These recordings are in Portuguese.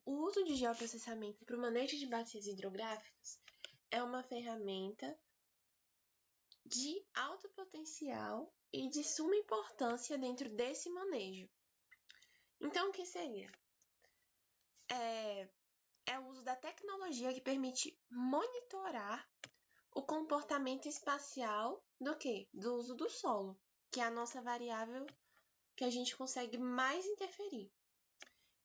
o uso de geoprocessamento para o manejo de bacias hidrográficas é uma ferramenta de alto potencial e de suma importância dentro desse manejo. Então, o que seria? É o uso da tecnologia que permite monitorar o comportamento espacial do quê? Do uso do solo, que é a nossa variável que a gente consegue mais interferir,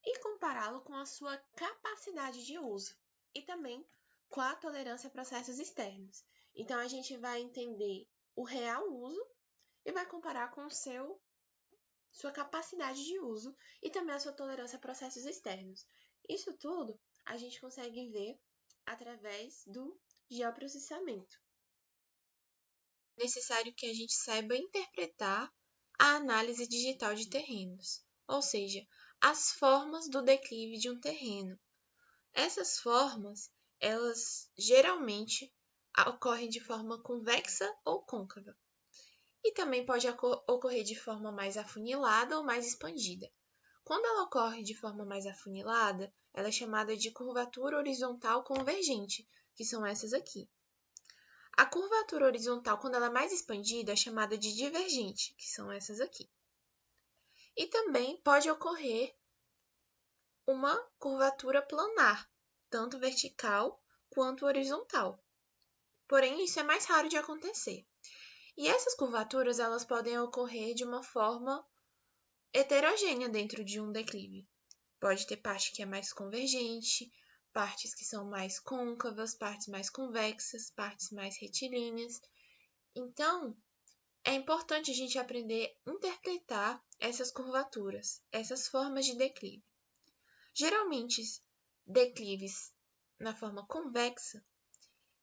e compará-lo com a sua capacidade de uso e também com a tolerância a processos externos. Então, a gente vai entender o real uso e vai comparar com sua capacidade de uso e também a sua tolerância a processos externos. Isso tudo a gente consegue ver através do geoprocessamento. É necessário que a gente saiba interpretar a análise digital de terrenos, ou seja, as formas do declive de um terreno. Essas formas, elas geralmente ocorrem de forma convexa ou côncava. E também pode ocorrer de forma mais afunilada ou mais expandida. Quando ela ocorre de forma mais afunilada, ela é chamada de curvatura horizontal convergente, que são essas aqui. A curvatura horizontal, quando ela é mais expandida, é chamada de divergente, que são essas aqui. E também pode ocorrer uma curvatura planar, tanto vertical quanto horizontal. Porém, isso é mais raro de acontecer. E essas curvaturas, elas podem ocorrer de uma forma heterogênea dentro de um declive. Pode ter parte que é mais convergente, partes que são mais côncavas, partes mais convexas, partes mais retilíneas. Então, é importante a gente aprender a interpretar essas curvaturas, essas formas de declive. Geralmente, declives na forma convexa,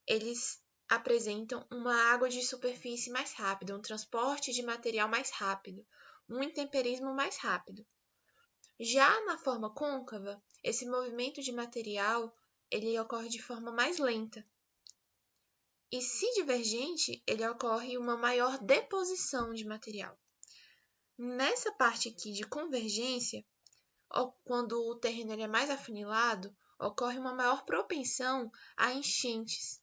eles apresentam uma água de superfície mais rápida, um transporte de material mais rápido, um intemperismo mais rápido. Já na forma côncava, esse movimento de material ele ocorre de forma mais lenta. E se divergente, ele ocorre uma maior deposição de material. Nessa parte aqui de convergência, quando o terreno ele é mais afunilado, ocorre uma maior propensão a enchentes.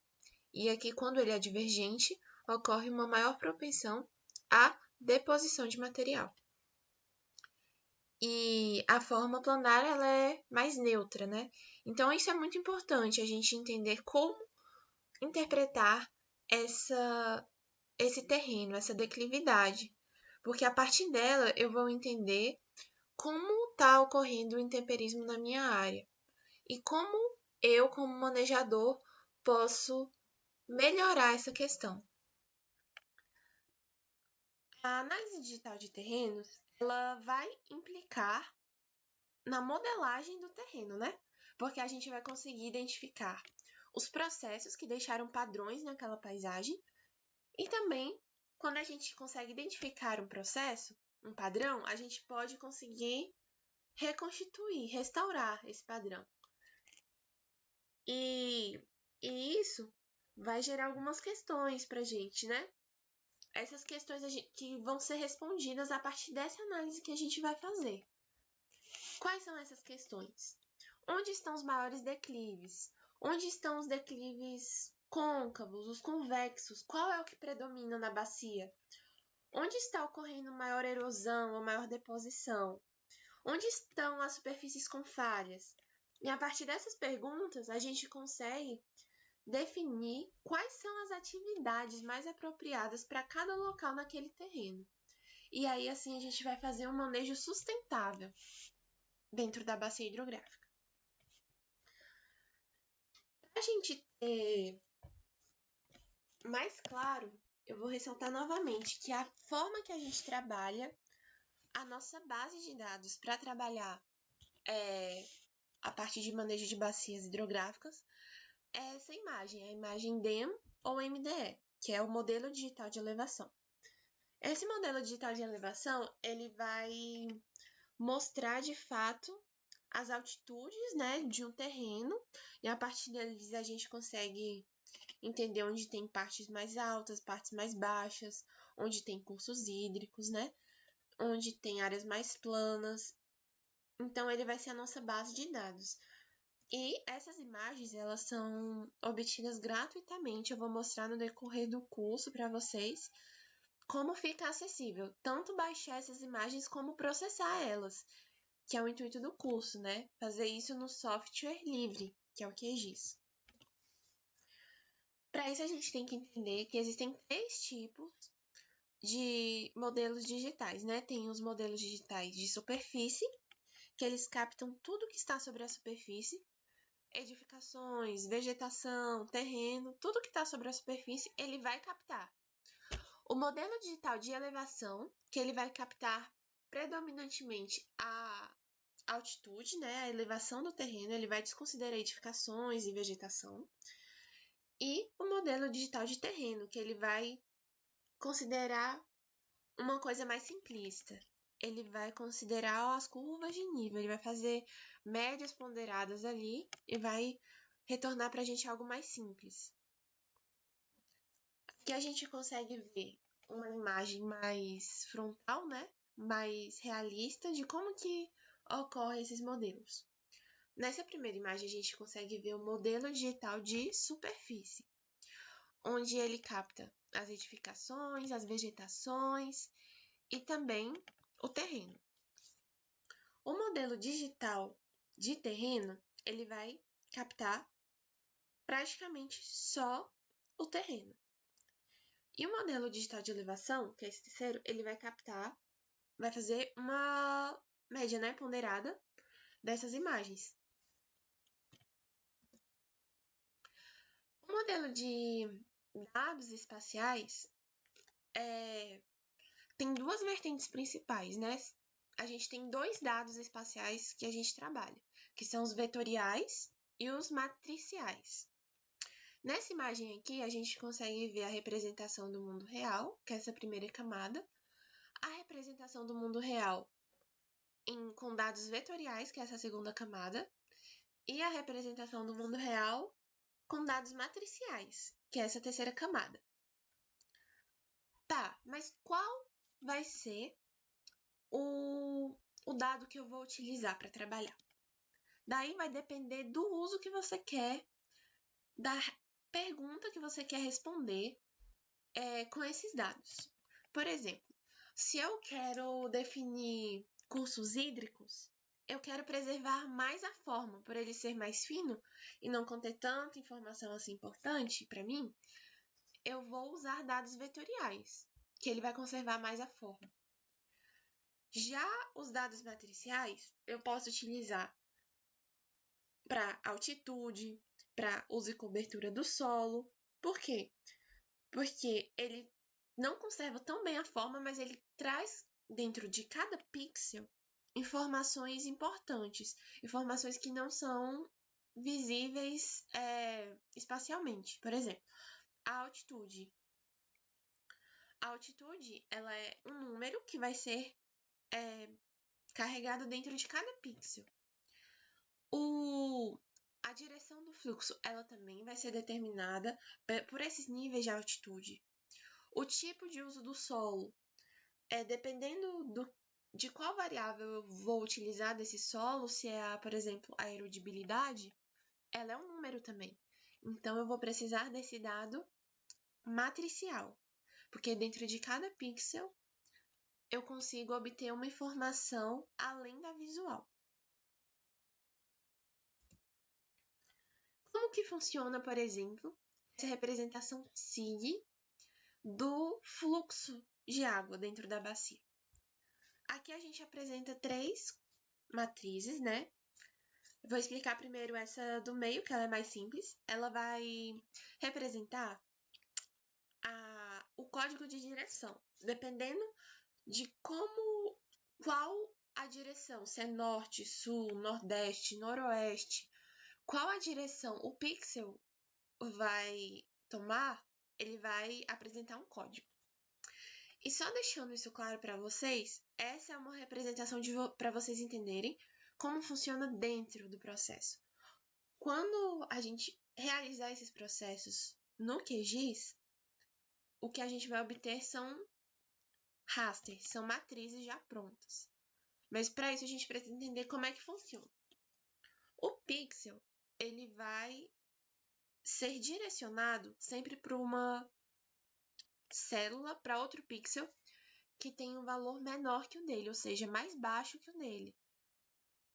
E aqui, quando ele é divergente, ocorre uma maior propensão à deposição de material. E a forma planar ela é mais neutra, né? Então, isso é muito importante, a gente entender como interpretar esse terreno, essa declividade. Porque a partir dela eu vou entender como está ocorrendo o intemperismo na minha área e como eu, como manejador, posso melhorar essa questão. A análise digital de terrenos, ela vai implicar na modelagem do terreno, né? Porque a gente vai conseguir identificar os processos que deixaram padrões naquela paisagem e também, quando a gente consegue identificar um processo, um padrão, a gente pode conseguir reconstituir, restaurar esse padrão. E isso vai gerar algumas questões para a gente, né? Essas questões que vão ser respondidas a partir dessa análise que a gente vai fazer. Quais são essas questões? Onde estão os maiores declives? Onde estão os declives côncavos, os convexos? Qual é o que predomina na bacia? Onde está ocorrendo maior erosão ou maior deposição? Onde estão as superfícies com falhas? E a partir dessas perguntas, a gente consegue definir quais são as atividades mais apropriadas para cada local naquele terreno. E aí, assim, a gente vai fazer um manejo sustentável dentro da bacia hidrográfica. Para a gente ter mais claro, eu vou ressaltar novamente que a forma que a gente trabalha a nossa base de dados para trabalhar a parte de manejo de bacias hidrográficas é essa imagem, a imagem DEM ou MDE, que é o modelo digital de elevação. Esse modelo digital de elevação, ele vai mostrar de fato as altitudes, né, de um terreno, e a partir deles a gente consegue entender onde tem partes mais altas, partes mais baixas, onde tem cursos hídricos, né, onde tem áreas mais planas. Então, ele vai ser a nossa base de dados. E essas imagens, elas são obtidas gratuitamente. Eu vou mostrar no decorrer do curso para vocês como fica acessível, tanto baixar essas imagens como processar elas, que é o intuito do curso, né? Fazer isso no software livre, que é o QGIS. Para isso, a gente tem que entender que existem 3 tipos de modelos digitais, né? Tem os modelos digitais de superfície, que eles captam tudo que está sobre a superfície, edificações, vegetação, terreno, tudo que está sobre a superfície, ele vai captar. O modelo digital de elevação, que ele vai captar predominantemente a altitude, né, a elevação do terreno, ele vai desconsiderar edificações e vegetação. E o modelo digital de terreno, que ele vai considerar uma coisa mais simplista. Ele vai considerar as curvas de nível, ele vai fazer médias ponderadas ali e vai retornar para a gente algo mais simples. Aqui a gente consegue ver uma imagem mais frontal, né? Mais realista de como que ocorrem esses modelos. Nessa primeira imagem, a gente consegue ver o modelo digital de superfície, onde ele capta as edificações, as vegetações e também o terreno. O modelo digital de terreno, ele vai captar praticamente só o terreno. E o modelo digital de elevação, que é esse terceiro, ele vai captar, vai fazer uma média, né, ponderada dessas imagens. O modelo de dados espaciais tem 2 vertentes principais, né? A gente tem 2 dados espaciais que a gente trabalha, que são os vetoriais e os matriciais. Nessa imagem aqui, a gente consegue ver a representação do mundo real, que é essa primeira camada, a representação do mundo real com dados vetoriais, que é essa segunda camada, e a representação do mundo real com dados matriciais, que é essa terceira camada. Tá, mas qual vai ser o dado que eu vou utilizar para trabalhar? Daí vai depender do uso que você quer, da pergunta que você quer responder com esses dados. Por exemplo, se eu quero definir cursos hídricos, eu quero preservar mais a forma, por ele ser mais fino e não conter tanta informação assim importante para mim, eu vou usar dados vetoriais, que ele vai conservar mais a forma. Já os dados matriciais, eu posso utilizar para altitude, para uso e cobertura do solo. Por quê? Porque ele não conserva tão bem a forma, mas ele traz dentro de cada pixel informações importantes, informações que não são visíveis espacialmente. Por exemplo, a altitude. A altitude, ela é um número que vai ser carregado dentro de cada pixel. A direção do fluxo, ela também vai ser determinada por esses níveis de altitude. O tipo de uso do solo, dependendo de qual variável eu vou utilizar desse solo, se é, por exemplo, a erodibilidade, ela é um número também. Então, eu vou precisar desse dado matricial, porque dentro de cada pixel eu consigo obter uma informação além da visual. Como que funciona, por exemplo, essa representação SIG do fluxo de água dentro da bacia? Aqui a gente apresenta 3 matrizes, né? Vou explicar primeiro essa do meio, que ela é mais simples. Ela vai representar o código de direção, dependendo de qual a direção, se é norte, sul, nordeste, noroeste, qual a direção o pixel vai tomar, ele vai apresentar um código. E só deixando isso claro para vocês, essa é uma representação para vocês entenderem como funciona dentro do processo. Quando a gente realizar esses processos no QGIS, o que a gente vai obter são rasters, são matrizes já prontas. Mas para isso a gente precisa entender como é que funciona. O pixel, ele vai ser direcionado sempre para uma célula, para outro pixel, que tem um valor menor que o dele, ou seja, mais baixo que o dele.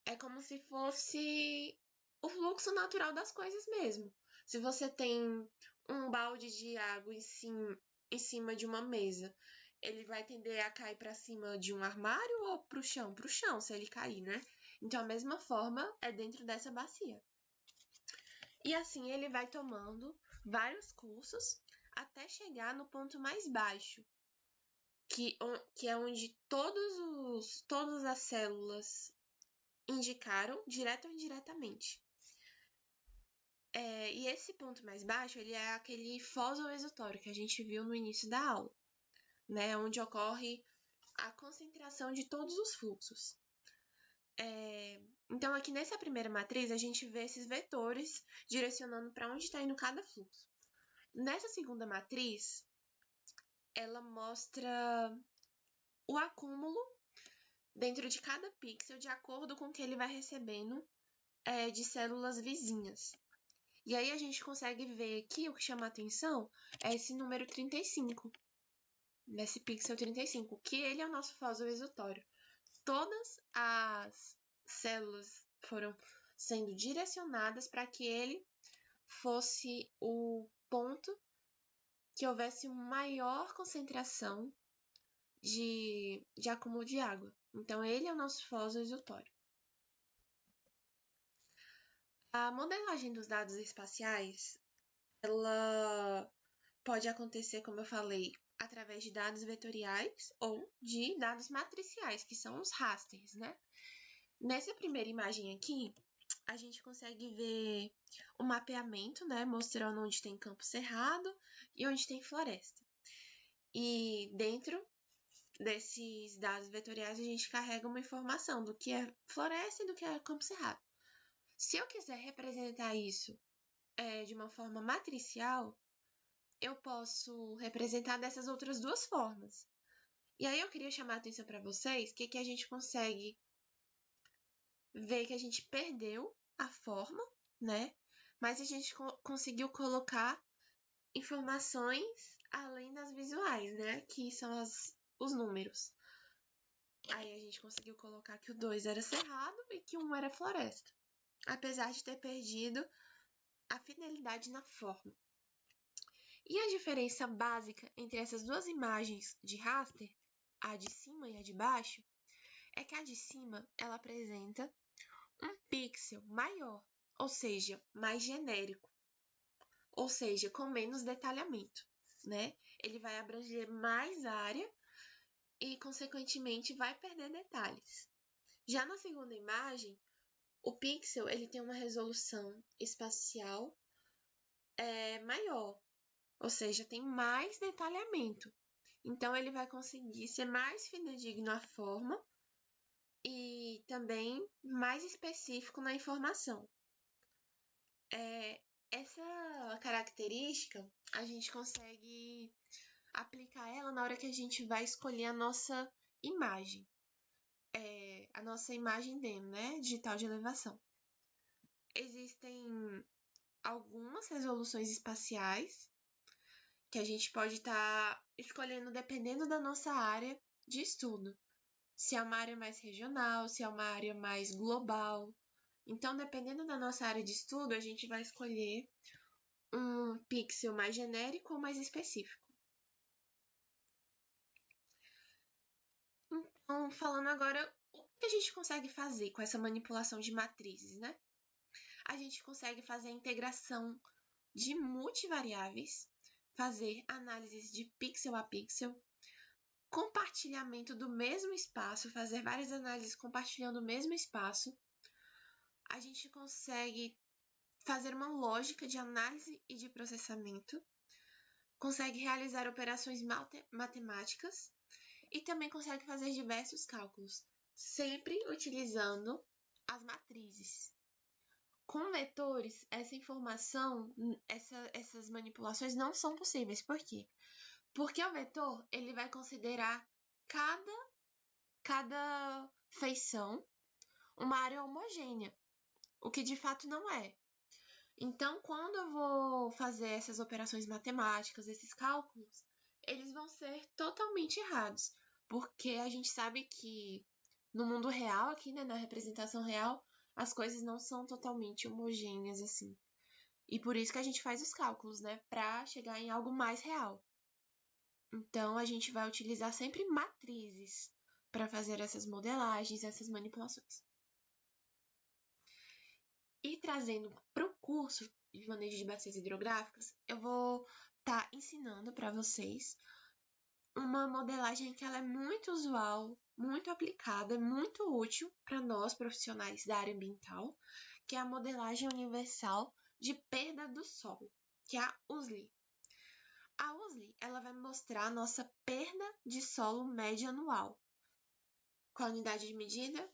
É como se fosse o fluxo natural das coisas mesmo. Se você tem um balde de água em cima de uma mesa, ele vai tender a cair para cima de um armário ou para o chão? Para o chão, se ele cair, né? Então, a mesma forma é dentro dessa bacia. E assim ele vai tomando vários cursos até chegar no ponto mais baixo, que é onde todas as células indicaram, direto ou indiretamente. E esse ponto mais baixo, ele é aquele fotoexutório que a gente viu no início da aula, né? Onde ocorre a concentração de todos os fluxos. Então, aqui nessa primeira matriz, a gente vê esses vetores direcionando para onde está indo cada fluxo. Nessa segunda matriz, ela mostra o acúmulo dentro de cada pixel de acordo com o que ele vai recebendo de células vizinhas. E aí a gente consegue ver aqui, o que chama a atenção é esse número 35, nesse pixel 35, que ele é o nosso fotoexutório. Todas as células foram sendo direcionadas para que ele fosse o ponto que houvesse uma maior concentração de acúmulo de água. Então, ele é o nosso fotoexutório. A modelagem dos dados espaciais, ela pode acontecer, como eu falei, através de dados vetoriais ou de dados matriciais, que são os rasters, né? Nessa primeira imagem aqui, a gente consegue ver o mapeamento, né? Mostrando onde tem campo cerrado e onde tem floresta. E dentro desses dados vetoriais, a gente carrega uma informação do que é floresta e do que é campo cerrado. Se eu quiser representar isso de uma forma matricial, eu posso representar dessas outras duas formas. E aí eu queria chamar a atenção para vocês que a gente consegue ver que a gente perdeu a forma, né? Mas a gente conseguiu colocar informações além das visuais, né? Que são os números. Aí a gente conseguiu colocar que o 2 era cerrado e que o 1 era floresta. Apesar de ter perdido a finalidade na forma. E a diferença básica entre essas duas imagens de raster, a de cima e a de baixo, é que a de cima ela apresenta um pixel maior, ou seja, mais genérico, ou seja, com menos detalhamento, né? Ele vai abranger mais área e, consequentemente, vai perder detalhes. Já na segunda imagem, o pixel ele tem uma resolução espacial maior, ou seja, tem mais detalhamento. Então, ele vai conseguir ser mais fidedigno à forma e também mais específico na informação. Essa característica, a gente consegue aplicar ela na hora que a gente vai escolher a nossa imagem. A nossa imagem demo, né? Digital de elevação. Existem algumas resoluções espaciais que a gente pode estar escolhendo dependendo da nossa área de estudo. Se é uma área mais regional, se é uma área mais global. Então, dependendo da nossa área de estudo, a gente vai escolher um pixel mais genérico ou mais específico. Então, falando agora, o que a gente consegue fazer com essa manipulação de matrizes, né? A gente consegue fazer a integração de multivariáveis, fazer análises de pixel a pixel, compartilhamento do mesmo espaço, fazer várias análises compartilhando o mesmo espaço. A gente consegue fazer uma lógica de análise e de processamento, consegue realizar operações matemáticas e também consegue fazer diversos cálculos, sempre utilizando as matrizes. Com vetores, essa informação, essas manipulações não são possíveis. Por quê? Porque o vetor ele vai considerar cada feição uma área homogênea, o que de fato não é. Então, quando eu vou fazer essas operações matemáticas, esses cálculos, eles vão ser totalmente errados, porque a gente sabe que no mundo real, aqui, né, na representação real, as coisas não são totalmente homogêneas assim. E por isso que a gente faz os cálculos, né, para chegar em algo mais real. Então, a gente vai utilizar sempre matrizes para fazer essas modelagens, essas manipulações. E trazendo para o curso de manejo de bacias hidrográficas, eu vou estar ensinando para vocês uma modelagem que ela é muito usual, muito aplicada, muito útil para nós profissionais da área ambiental, que é a modelagem universal de perda do solo, que é a USLI. A USLI, ela vai mostrar a nossa perda de solo média anual, com a unidade de medida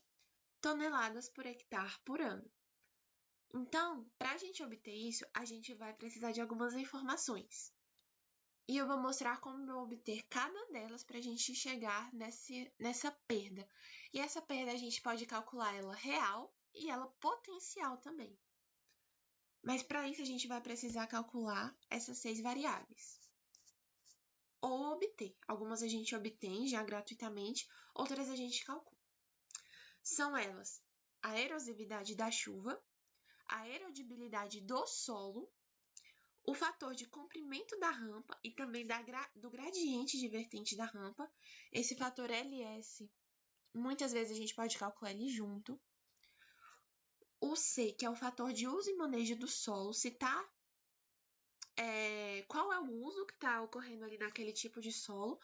toneladas por hectare por ano. Então, para a gente obter isso, a gente vai precisar de algumas informações. E eu vou mostrar como obter cada delas para a gente chegar nessa perda. E essa perda a gente pode calcular ela real e ela potencial também. Mas para isso a gente vai precisar calcular essas 6 variáveis. Ou obter. Algumas a gente obtém já gratuitamente, outras a gente calcula. São elas a erosividade da chuva, a erodibilidade do solo, o fator de comprimento da rampa e também do gradiente de vertente da rampa. Esse fator LS, muitas vezes a gente pode calcular ele junto. O C, que é o fator de uso e manejo do solo, se tá qual é o uso que está ocorrendo ali naquele tipo de solo.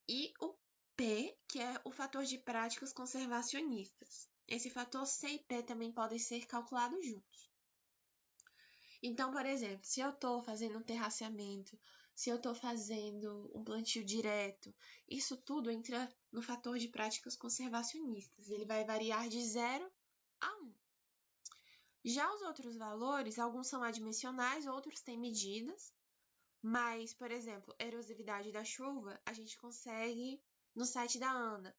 E o P, que é o fator de práticas conservacionistas. Esse fator C e P também podem ser calculados juntos. Então, por exemplo, se eu estou fazendo um terraceamento, se eu estou fazendo um plantio direto, isso tudo entra no fator de práticas conservacionistas. Ele vai variar de 0 a 1. Já os outros valores, alguns são adimensionais, outros têm medidas, mas, por exemplo, erosividade da chuva, a gente consegue no site da ANA.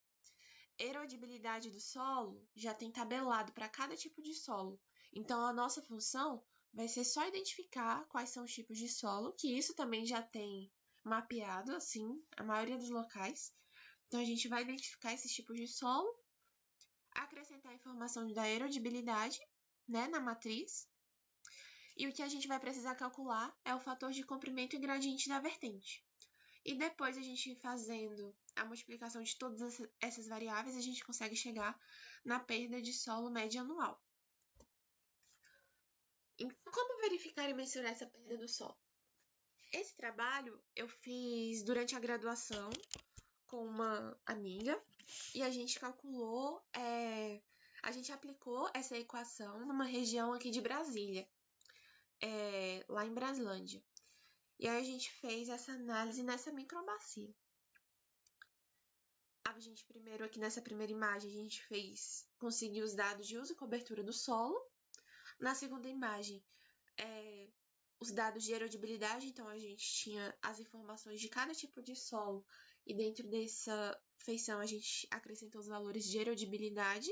Erodibilidade do solo já tem tabelado para cada tipo de solo. Então, a nossa função vai ser só identificar quais são os tipos de solo, que isso também já tem mapeado, assim, a maioria dos locais. Então, a gente vai identificar esses tipos de solo, acrescentar a informação da erodibilidade, né, na matriz. E o que a gente vai precisar calcular é o fator de comprimento e gradiente da vertente. E depois a gente fazendo a multiplicação de todas essas variáveis, a gente consegue chegar na perda de solo média anual. Então, como verificar e mensurar essa perda do solo? Esse trabalho eu fiz durante a graduação com uma amiga e a gente calculou, a gente aplicou essa equação numa região aqui de Brasília, lá em Braslândia. E aí a gente fez essa análise nessa microbacia. A gente primeiro, aqui nessa primeira imagem, a gente conseguiu os dados de uso e cobertura do solo. Na segunda imagem, os dados de erodibilidade, então a gente tinha as informações de cada tipo de solo e dentro dessa feição a gente acrescentou os valores de erodibilidade.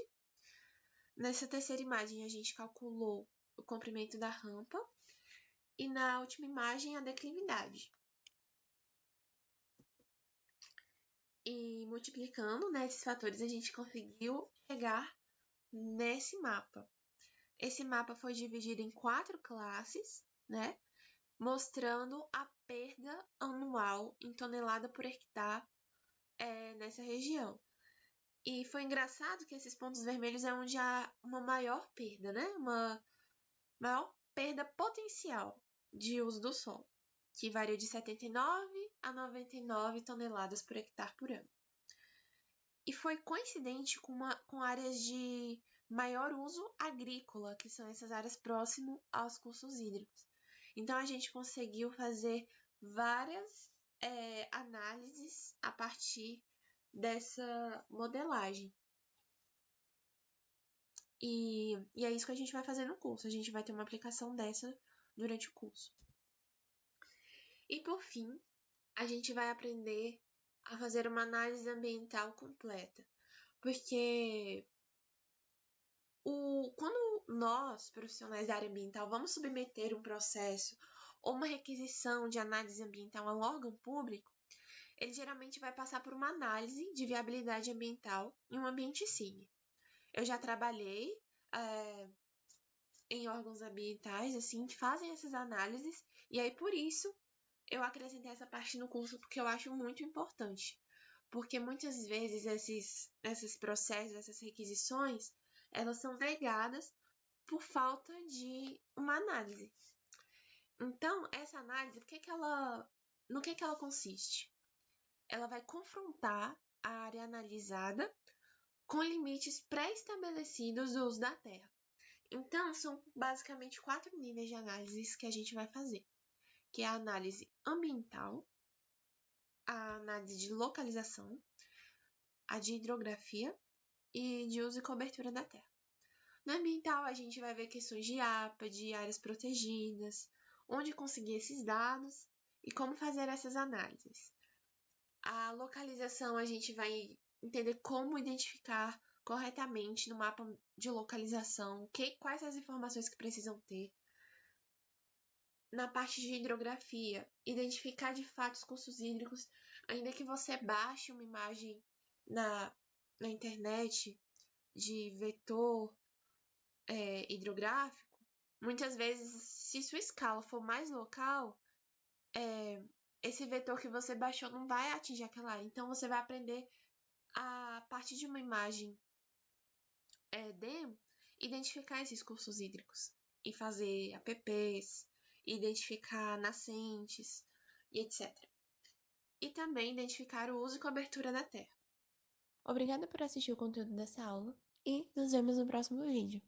Nessa terceira imagem, a gente calculou o comprimento da rampa e na última imagem, a declividade. E multiplicando, né, esses fatores, a gente conseguiu chegar nesse mapa. Esse mapa foi dividido em 4 classes, né, mostrando a perda anual em tonelada por hectare nessa região. E foi engraçado que esses pontos vermelhos é onde há uma maior perda, né, uma maior perda potencial de uso do solo, que varia de 79 a 99 toneladas por hectare por ano. E foi coincidente com áreas de maior uso agrícola, que são essas áreas próximas aos cursos hídricos. Então, a gente conseguiu fazer várias análises a partir dessa modelagem. E é isso que a gente vai fazer no curso. A gente vai ter uma aplicação dessa durante o curso. E, por fim, a gente vai aprender a fazer uma análise ambiental completa. Porque Quando nós, profissionais da área ambiental, vamos submeter um processo ou uma requisição de análise ambiental a um órgão público, ele geralmente vai passar por uma análise de viabilidade ambiental em um ambiente CIG. Eu já trabalhei em órgãos ambientais, assim, que fazem essas análises, e aí por isso eu acrescentei essa parte no curso, porque eu acho muito importante. Porque muitas vezes esses processos, essas requisições, elas são negadas por falta de uma análise. Então, essa análise, no que ela consiste? Ela vai confrontar a área analisada com limites pré-estabelecidos do uso da terra. Então, são basicamente 4 níveis de análise que a gente vai fazer, que é a análise ambiental, a análise de localização, a de hidrografia e de uso e cobertura da terra. No ambiental, a gente vai ver questões de APA, de áreas protegidas, onde conseguir esses dados e como fazer essas análises. A localização, a gente vai entender como identificar corretamente no mapa de localização quais as informações que precisam ter. Na parte de hidrografia, identificar de fato os cursos hídricos, ainda que você baixe uma imagem na internet de vetor hidrográfico, muitas vezes, se sua escala for mais local, esse vetor que você baixou não vai atingir aquela área. Então, você vai aprender a partir de uma imagem DEM, identificar esses cursos hídricos e fazer apps, identificar nascentes e etc. E também identificar o uso e cobertura da terra. Obrigada por assistir o conteúdo dessa aula e nos vemos no próximo vídeo.